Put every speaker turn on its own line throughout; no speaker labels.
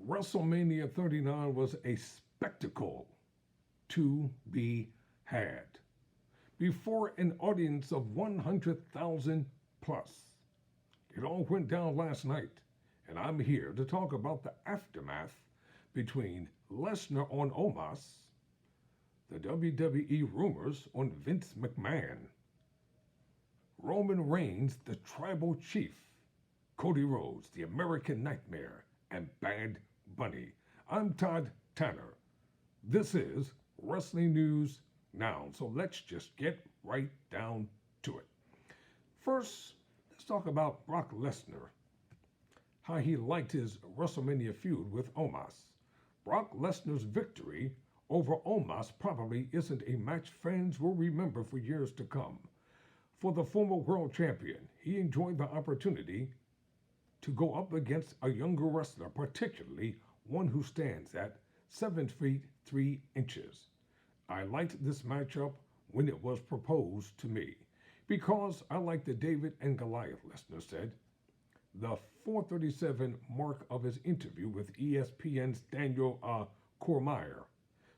WrestleMania 39 was a spectacle to be had before an audience of 100,000 plus. It all went down last night, and I'm here to talk about the aftermath between Lesnar on Omos, the WWE rumors on Vince McMahon, Roman Reigns, the tribal chief, Cody Rhodes, the American Nightmare, and Bad Bunny. I'm Todd Tanner. This is Wrestling News Now. So let's just get right down to it. First, let's talk about Brock Lesnar, how he liked his WrestleMania feud with Omos. Brock Lesnar's victory over Omos probably isn't a match fans will remember for years to come. For the former world champion, he enjoyed the opportunity to go up against a younger wrestler, particularly one who stands at 7 feet 3 inches. I liked this matchup when it was proposed to me because I like the David and Goliath, Lesnar said. The 437 mark of his interview with ESPN's Daniel Cormier.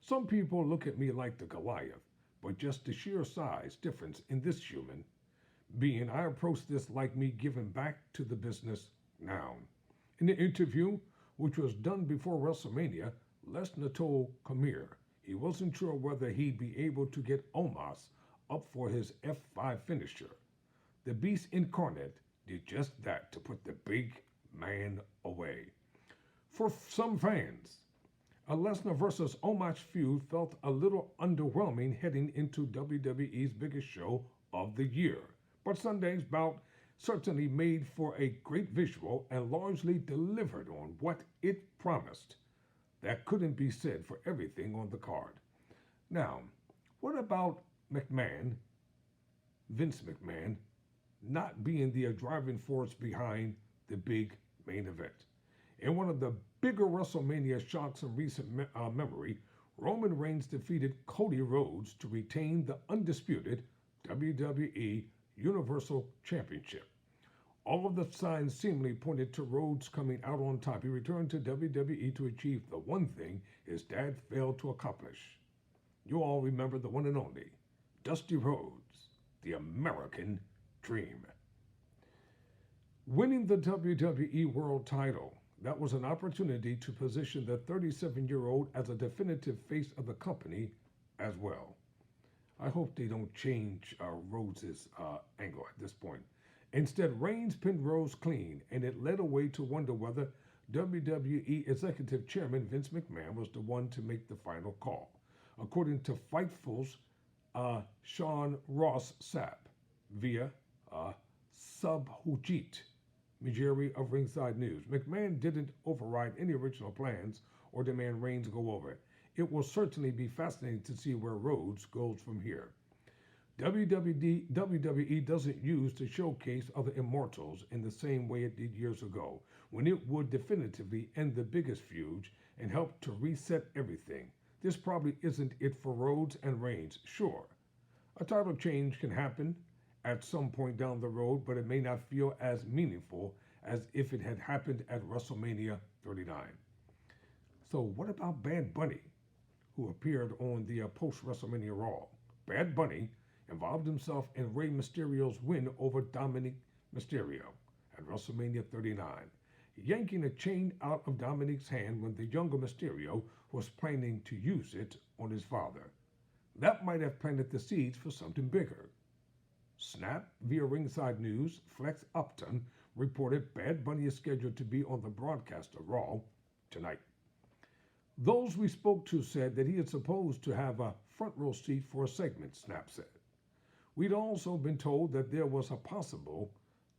Some people look at me like the Goliath, but just the sheer size difference in this human being, I approach this like me giving back to the business now. In the interview, which was done before WrestleMania, Lesnar told Cormier he wasn't sure whether he'd be able to get Omos up for his F5 finisher. The Beast Incarnate did just that to put the big man away. For some fans, a Lesnar versus Omos feud felt a little underwhelming heading into WWE's biggest show of the year. But Sunday's bout certainly made for a great visual and largely delivered on what it promised. That couldn't be said for everything on the card. Now, what about McMahon, Vince McMahon, not being the driving force behind the big main event? In one of the bigger WrestleMania shocks in recent memory, Roman Reigns defeated Cody Rhodes to retain the undisputed WWE Universal Championship. All of the signs seemingly pointed to Rhodes coming out on top. He returned to WWE to achieve the one thing his dad failed to accomplish. You all remember the one and only Dusty Rhodes, the American Dream. Winning the WWE World title, that was an opportunity to position the 37-year-old as a definitive face of the company as well. I hope they don't change Rhodes' angle at this point. Instead, Reigns pinned Rhodes clean, and it led away to wonder whether WWE Executive Chairman Vince McMahon was the one to make the final call. According to Fightful's Sean Ross Sapp via Subhujit Majori of Ringside News, McMahon didn't override any original plans or demand Reigns go over it. It will certainly be fascinating to see where Rhodes goes from here. WWE doesn't use the showcase of the Immortals in the same way it did years ago, when it would definitively end the biggest feud and help to reset everything. This probably isn't it for Rhodes and Reigns. Sure, a title change can happen at some point down the road, but it may not feel as meaningful as if it had happened at WrestleMania 39. So what about Bad Bunny, who appeared on the post-WrestleMania Raw? Bad Bunny involved himself in Rey Mysterio's win over Dominic Mysterio at WrestleMania 39, yanking a chain out of Dominic's hand when the younger Mysterio was planning to use it on his father. That might have planted the seeds for something bigger. Snap via Ringside News, Flex Upton reported Bad Bunny is scheduled to be on the broadcast of Raw tonight. Those we spoke to said that he is supposed to have a front row seat for a segment, Snap said. We'd also been told that there was a possible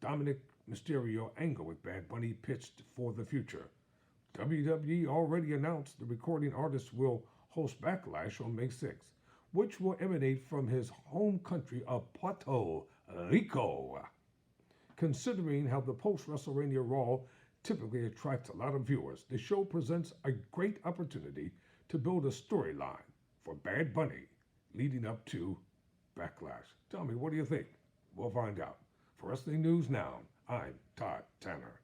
Dominic Mysterio angle with Bad Bunny pitched for the future. WWE already announced the recording artist will host Backlash on May 6th, which will emanate from his home country of Puerto Rico. Considering how the post-WrestleMania Raw typically attracts a lot of viewers, the show presents a great opportunity to build a storyline for Bad Bunny leading up to Backlash. Tell me, what do you think? We'll find out. For Wrestling News Now, I'm Todd Tanner.